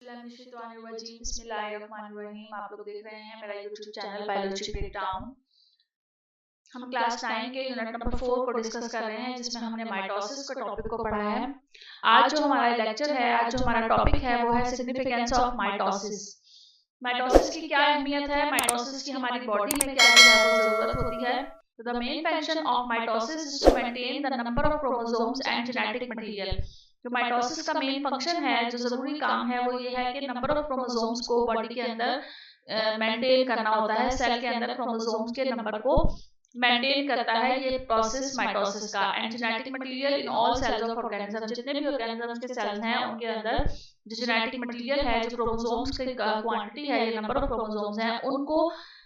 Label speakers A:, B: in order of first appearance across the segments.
A: बिस्मिल्लाहिर्रहमानिर्रहीम। आप लोग देख रहे हैं मेरा यूट्यूब चैनल बायोलॉजी ब्रेकडाउन। हम क्लास 9 के यूनिट नंबर 4 को डिस्कस कर रहे हैं, जिसमें हमने माइटोसिस के टॉपिक को पढ़ा है। आज जो हमारा लेक्चर है, आज जो हमारा टॉपिक है वो है सिग्निफिकेंस ऑफ माइटोसिस। माइटोसिस की क्या अहमियत है, माइटोसिस की हमारी बॉडी में क्या जरूरत होती है। The main function of mitosis is to maintain the number of chromosomes and genetic material. जो माइटोसिस का मेन फंक्शन है, जो जरूरी काम है, वो ये है कि नंबर ऑफ क्रोमोसोम्स को बॉडी के अंदर मेंटेन करना होता है। सेल के अंदर क्रोमोसोम्स के नंबर को मेंटेन करता है ये प्रोसेस माइटोसिस का। And genetic material in all cells of organism, जितने भी ऑर्गेनिज्म के सेल्स हैं उनके अंदर जो जेनेटिक मटेरियल है, जो क्रोमोसोम्स की क्वांटिटी है, ये नंबर ऑफ क्रोमोसोम्स हैं, उनको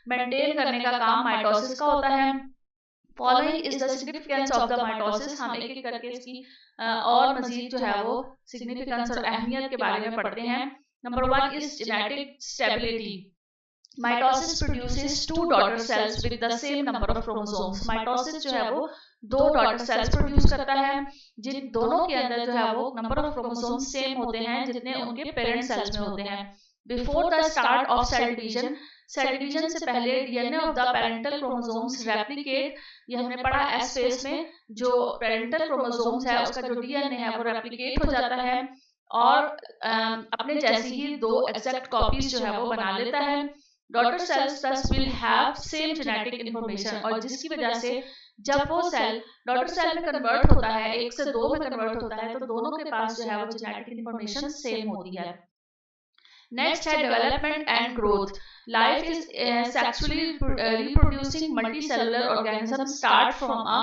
A: मेंटेन करने का काम माइटोसिस का होता है। Following is the significance of the mitosis. हम एक एक करके इसकी और मजीद जो है वो सिग्निफिकेंस और अहमियत के बारे में पढ़ते हैं। Number 1 is genetic stability. Mitosis produces 2 daughter cells with the same number of chromosomes. Mitosis जो है वो 2 डॉटर सेल्स प्रोड्यूस करता है, जिन दोनों के अंदर जो है वो नंबर ऑफ क्रोमोसोम्स सेम होते हैं जितने उनके पेरेंट सेल्स में होते हैं। Before the start of cell division, cell division से पहले DNA of the parental chromosomes replicate. ये हमने पढ़ा एस फेज में, जो पेरेंटल क्रोमोसोम्स है उसका जो डीएनए है वो रेप्लिकेट हो जाता है और अपने जैसी ही 2 एग्जैक्ट कॉपीज जो है वो बना लेता है। Daughter cells thus will have same genetic information, और जिसकी वजह से जब वो सेल डॉटर सेल में कन्वर्ट होता है, 1 से 2 में कन्वर्ट होता है, तो दोनों के पास जो है वो जेनेटिक इंफॉर्मेशन सेम होती है। नेक्स्ट है development and growth. Life is sexually reproducing multicellular organism start from a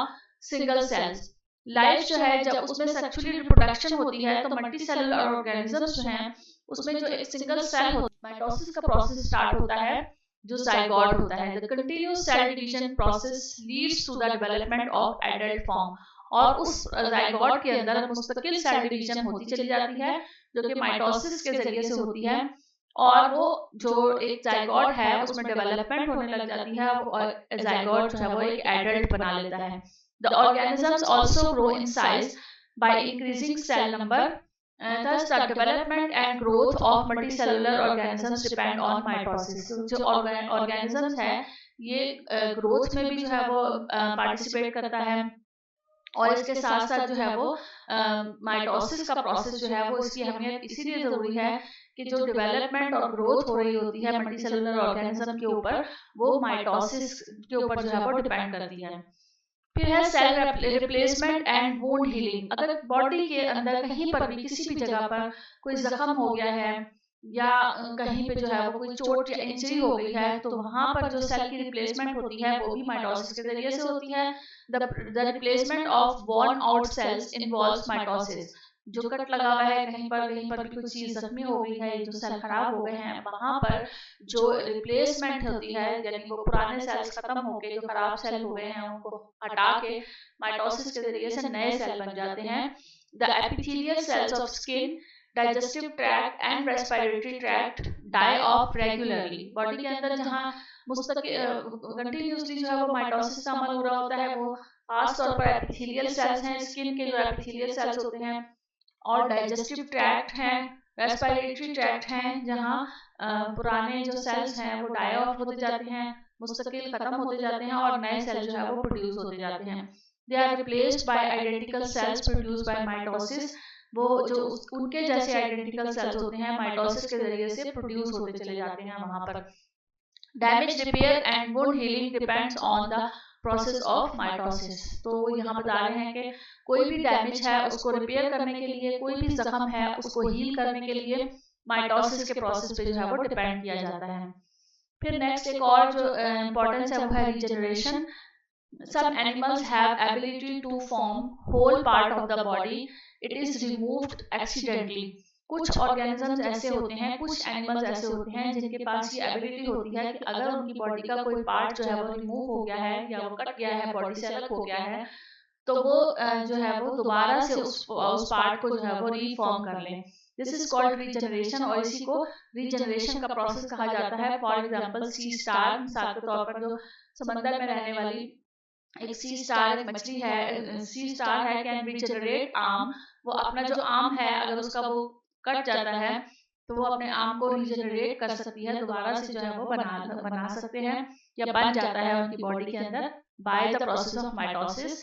A: single cells. Life जो है जब उसमें सेक्सुअली रिप्रोडक्शन होती है तो मल्टीसेलुलर ऑर्गेनिजम्स जो हैं उसमें जो एक सिंगल सेल होता है, माइटोसिस का प्रोसेस स्टार्ट होता है जो जाइगोट होता है। The continuous cell division process leads to the development of adult form. और उस जाइगोट के अंदर मुस्तकिल सेल डिवीजन होती चली जाती है, जो कि माइटोसिस के जरिए से होती है। और वो जो एक जाइगोट है उसमें डेवलपमेंट होने लग जाती है और जाइगोट जो है वो एक एडल्ट बना लेता है। The organisms also grow in size by increasing cell number. Thus, the development and growth of multicellular organisms depend on mitosis. जो organisms है, ये growth में भी जो है वो participate करता है, और इसके साथ साथ जो है वो माइटोसिस का प्रोसेस जो है वो इसकी अहमियत इसीलिए जरूरी है कि जो डेवलपमेंट और ग्रोथ हो रही होती है मल्टीसेलुलर ऑर्गेनिज्म के ऊपर, वो माइटोसिस के ऊपर जो है वो डिपेंड करती है। फिर है cell replacement and wound healing. अगर बॉडी के अंदर कहीं पर भी किसी भी जगह पर कोई जख्म हो गया है या कहीं पे जो है वो कोई चोट या इंजरी हो गई है, तो वहां पर जो सेल की रिप्लेसमेंट होती है वो भी माइटोसिस के जरिए से होती है। The replacement of worn out sales involves mitosis. जो कट लगा हुआ है कहीं पर भी कोई चीज जख्मी हो गई है, जो सेल खराब हो गए हैं, वहां पर जो रिप्लेसमेंट होती है, यानी वो पुराने सेल्स खत्म हो गए, जो खराब सेल हो गए हैं उनको हटा के माइटोसिस के जरिए से नए सेल बन जाते हैं। The epithelial cells of skin, digestive tract and respiratory tract die off regularly. Body के अंदर जहाँ कंटिन्यूसली जो है वो माइटोसिस का अमल हो रहा होता है, वो खास तौर पर एपिथेलियल सेल्स हैं, स्किन के जो एपिथेलियल सेल्स होते हैं, और डाइजेस्टिव ट्रैक्ट हैं, रेस्पिरेटरी ट्रैक्ट हैं, जहाँ पुराने जो सेल्स हैं वो डाई ऑफ होते जाते हैं, मुस्तकिल खत्म होते जाते हैं, और नए सेल जो है वो प्रोड्यूस होते जाते हैं। They are replaced by identical cells produced by mitosis. वो जो उनके जैसे आइडेंटिकल सेल्स होते हैं माइटोसिस के जरिए से प्रोड्यूस होते चले जाते हैं वहां पर। Damage repair and wound healing depends on the process of mitosis. तो यहाँ बता रहे हैं कि कोई भी डैमेज है उसको रिपेयर करने के लिए, कोई भी जख्म है उसको हील करने के लिए माइटोसिस के प्रोसेस पे जो है वो डिपेंड किया जाता है। फिर नेक्स्ट एक और जो इम्पोर्टेंस है वो है regeneration. Some animals have ability to form whole part of the body. It is removed accidentally. कुछ ऑर्गेनिजम्स ऐसे होते हैं, कुछ एनिमल्स ऐसे होते हैं जिनके पास ये एबिलिटी होती है कि अगर उनकी बॉडी का कोई पार्ट जो है वो रिमूव हो गया है या वो कट गया है, बॉडी से अलग हो गया है, तो वो जो है वो दोबारा से उस पार्ट को जो है वो रीफॉर्म कर लें। दिस इज कॉल्ड रीजनरेशन, और इसी को रीजनरेशन का प्रोसेस कहा जाता है। फॉर एग्जांपल सी स्टार, मिसाल के तौर पर जो समंदर में रहने वाली एक सी स्टार मछली है, सी स्टार है, कैन रीजनरेट आर्म। वो अपना जो आर्म है अगर उसका वो कट जाता है तो वो अपने आम को रीजनरेट कर सकती है, दोबारा से जो है वो बना सकते हैं या बन जाता है उनकी बॉडी के अंदर bye the process of mitosis.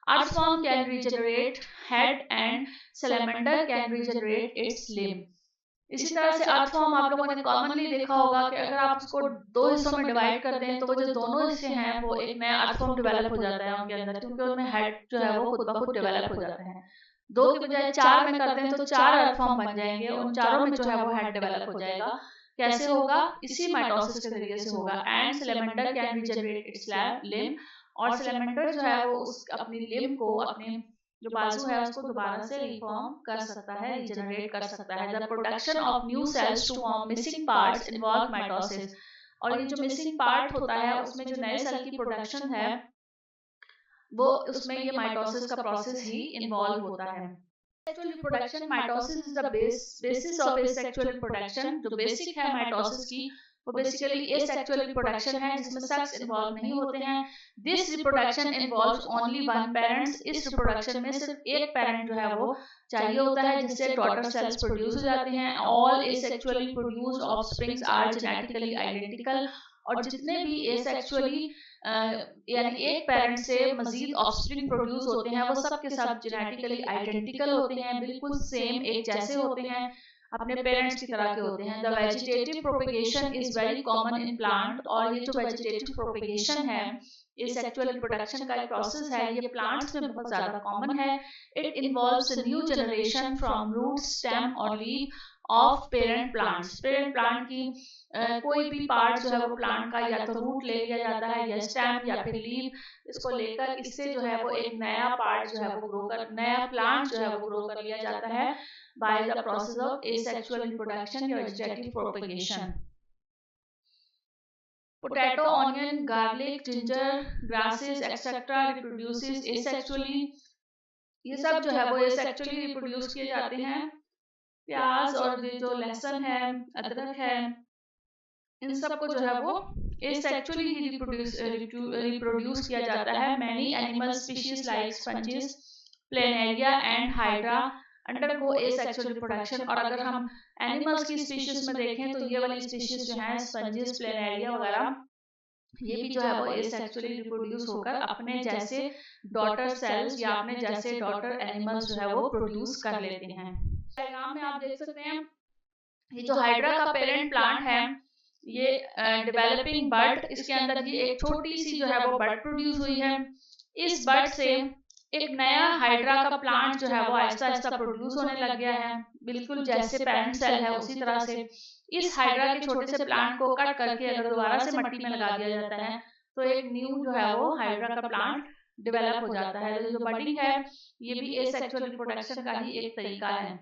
A: Earthworm can regenerate head and salamander can regenerate its limb। इसी तरह से अर्थवॉर्म आप लोगों ने कॉमनली देखा होगा कि अगर आप उसको दो हिस्सों में डिवाइड कर दें तो वो जो दोनों हिस्से हैं वो एक नया अर्थवॉर्म डेवलप हो जाता है उनके अंदर, क्योंकि उनमें हेड जो है वो खुद ब खुद डेवलप हो जाता है। दो के बजाय चार में कर दें तो चार अर्थवॉर्म बन जाएंगे, उन चारों में जो है वो हेड डेवलप हो जाएगा। कैसे होगा? इसी माइटोसिस के जरिए से होगा। And salamander can regenerate it's limb, और सैलेमेंडर जो है वो उस अपनी लिम्ब को, अपने जो बाजू है उसको दोबारा से रिफॉर्म कर सकता है, रिजेनरेट कर सकता है। The production of new cells to form missing parts involve mitosis. और ये जो मिसिंग पार्ट होता है उसमें जो नए सेल की प्रोडक्शन है वो उसमें ये माइटोसिस का प्रोसेस ही इन्वॉल्व होता है। Asexual reproduction, mitosis is the basis of asexual reproduction। जो बेसिक है माइटोसिस की वो बेसिकली asexual reproduction है, जिसमें सेक्स इन्वॉल्व नहीं होते हैं। This reproduction involves only one parents. इस रिप्रोडक्शन में सिर्फ एक पेरेंट जो है वो चाहिए होता है, जिससे डॉटर सेल्स प्रोड्यूस हो जाते हैं। All asexually produced offsprings are genetically identical। और जितने भी asexually यानी एक पेरेंट से मजीद ऑफस्प्रिंग प्रोड्यूस होते हैं वो सब के सब जेनेटिकली आइडेंटिकल होते हैं, बिल्कुल सेम एक जैसे होते हैं, अपने पेरेंट्स की तरह के होते हैं। The vegetative propagation is very common in plant. और ये जो वेजिटेटिव प्रोपेगेशन है, एसेक्सुअल रिप्रोडक्शन का एक प्रोसेस है, ये प्लांट्स में बहुत ज्यादा कॉमन है। It involves a new generation from root, stem और leaf of parent plants. Parent plant की कोई भी पार्ट जो है वो प्लांट का या तो रूट ले लिया जाता है या स्टेम या फिर लीफ, इसको लेकर इससे जो है वो एक नया पार्ट जो है वो ग्रो कर, नया प्लांट जो है वो ग्रो कर लिया जाता है by the process of asexual reproduction या vegetative propagation. Potato, onion, garlic, ginger, grasses etcetera reproduces asexually. ये सब जो है वो एसेक्सुअली रिप्रोड्यूस किए जाते हैं। प्याज और जो लहसुन है, अदरक है, इन सब को जो है वो asexually ही रिप्रोड्यूस किया जाता है। Many animal species like sponges, planaria and hydra undergo asexual reproduction. और अगर हम एनिमल्स की स्पीशीज में देखें तो ये वाली स्पीशीज जो है स्पंजेस, प्लेनेरिया वगैरह, ये भी जो है वो asexually रिप्रोड्यूस होकर अपने जैसे डॉटर सेल्स या अपने जैसे डॉटर एनिमल्स जो है वो प्रोड्यूस कर लेते हैं। डायग्राम में आप देख सकते हैं ये जो हाइड्रा का पेरेंट प्लांट है, ये डेवलपिंग बड, इसके अंदर ये एक छोटी सी जो है वो बड प्रोड्यूस हुई है। इस बड से एक नया हाइड्रा का प्लांट जो है वो आहिस्ता आहिस्ता प्रोड्यूस होने लग गया है, बिल्कुल जैसे पेरेंट सेल है उसी तरह से। इस हाइड्रा के छोटे से प्लांट को कट करके अगर दोबारा से मिट्टी में लगा दिया जाता है तो एक न्यू जो है वो हाइड्रा का प्लांट डेवलप हो जाता है। जो बडिंग है ये भी एसेक्सुअल रिप्रोडक्शन का ही एक तरीका है।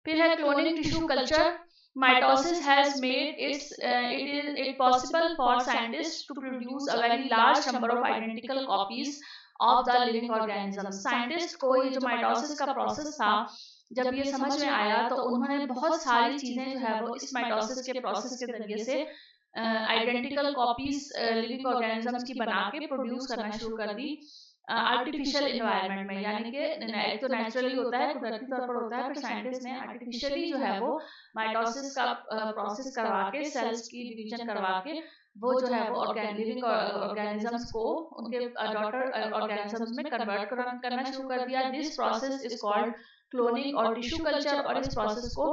A: फिर है cloning tissue culture. Mitosis has made it possible for scientists to produce a very large number of identical copies of the living organisms। Scientists को ये जो माइटोसिस का प्रोसेस था, जब ये समझ में आया तो उन्होंने बहुत सारी चीजें जो है वो इस माइटोसिस के प्रोसेस के जरिए से आइडेंटिकल कॉपीज लिविंग ऑर्गेनिजम्स की बना के प्रोड्यूस करना शुरू कर दी आर्टिफिशियल एनवायरनमेंट में। यानी कि एक तो नेचुरली होता है, कुदरती तौर पर होता है, फिर साइंटिस्ट ने आर्टिफिशियली जो है वो माइटोसिस का प्रोसेस करवा के, सेल्स की डिवीजन करवा के, वो जो है वो लिविंग ऑर्गेनिजम्स को उनके डॉटर ऑर्गेनिजम्स में कन्वर्ट करना शुरू कर दिया। This process is called cloning और टिश्यू कल्चर। और इस प्रोसेस को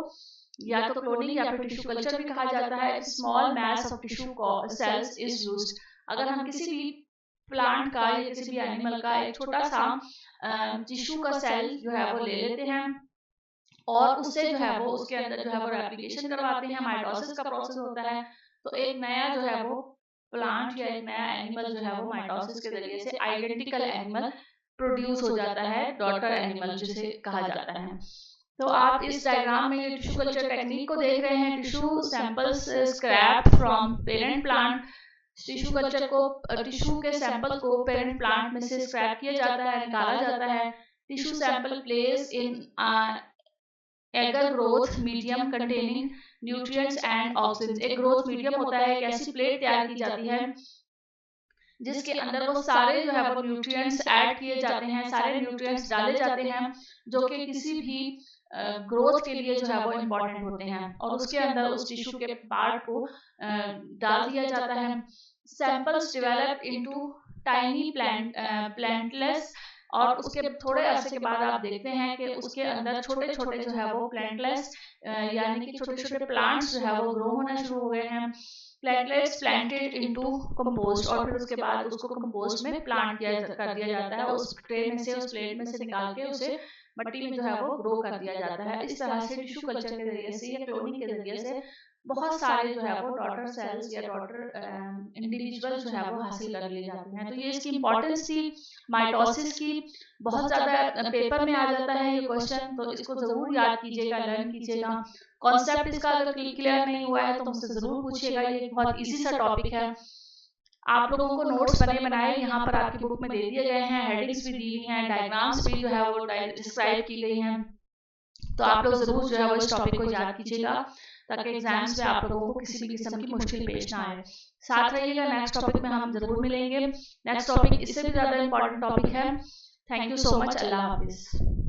A: या तो क्लोनिंग या फिर टिश्यू कल्चर भी कहा जाता है। Small mass of tissue cells is used. अगर हम किसी भी प्लांट का या किसी भी एनिमल का एक छोटा सा टिश्यू का सेल जो है वो ले लेते हैं और उससे जो है वो उसके अंदर जो है वो रेप्लिकेशन करवाते हैं, माइटोसिस का प्रोसेस होता है। तो एक नया जो है वो प्लांट या एक नया एनिमल जो है वो माइटोसिस के जरिए से आइडेंटिकल एनिमल प्रोड्यूस हो जाता है, डॉटर एनिमल जिसे कहा जाता है। तो आप इस डायग्राम में टिश्यू कल्चर टेक्निक को देख रहे हैं। Tissue samples scrap from parent plant. Tissue culture को, टिश्यू के सैंपल को पेरेंट प्लांट में से स्क्रैप किया जाता है, निकाला जाता है। Tissue sample place in agar growth medium containing nutrients and oxygen. एक ग्रोथ मीडियम होता है, एक ऐसी प्लेट तैयार की जाती है जिसके अंदर वो सारे जो है वो न्यूट्रिएंट्स ऐड किए जाते हैं, सारे न्यूट्रिएंट्स डाले जाते हैं जो कि किसी भी ग्रोथ के लिए जो है वो इम्पोर्टेंट होते हैं, और उसके अंदर उस टिश्यू के पार्ट को डाल दिया जाता है। सैंपल्स डेवलप इनटू टाइनी प्लांटलेस, और उसके थोड़े अरसे के बाद आप देखते हैं कि उसके अंदर छोटे छोटे जो है वो प्लांटलेस यानी कि छोटे छोटे प्लांट्स जो है वो ग्रो होना शुरू हो गए हैं। प्लांटलेट्स प्लांटेड इनटू कंपोस्ट, और फिर उसके बाद उसको कंपोस्ट में प्लांट कर दिया जाता है, उस ट्रे में से, उस प्लेट में से निकाल के उसे मिट्टी में जो है वो ग्रो कर दिया जाता है। इस तरह से टिश्यू कल्चर के जरिए से या क्लोनिंग के जरिए से बहुत सारे जो है वो डॉटर सेल्स या डॉटर इंडिविजुअल जो है वो हासिल कर लिए जाते हैं। तो ये इसकी इंपॉर्टेंस थी माइटोसिस की, बहुत ज़्यादा पेपर में आ जाता है ये क्वेश्चन, तो इसको ज़रूर याद कीजिएगा, लर्न कीजिएगा। कॉन्सेप्ट इसका अगर क्लियर नहीं हुआ है तो मुझसे ज़रूर पूछिएगा, ये बहुत ईजी सा टॉपिक है। आप लोगों को नोट्स बने बनाए यहाँ पर आपकी बुक में दे दिए गए हैं, हेडिंग्स भी दी हुई हैं, डायग्राम्स भी जो है वो डिस्क्राइब की गई हैं, तो आप लोग ज़रूर जो है वो इस टॉपिक को याद कीजिएगा ताकि एग्जाम्स में आप लोगों को किसी भी किस्म की मुश्किल पेश ना आए। साथ रहिएगा, नेक्स्ट टॉपिक में हम जरूर मिलेंगे। नेक्स्ट टॉपिक इससे भी ज़्यादा इंपॉर्टेंट टॉपिक है। थैंक यू सो मच, अल्लाह हाफिज़।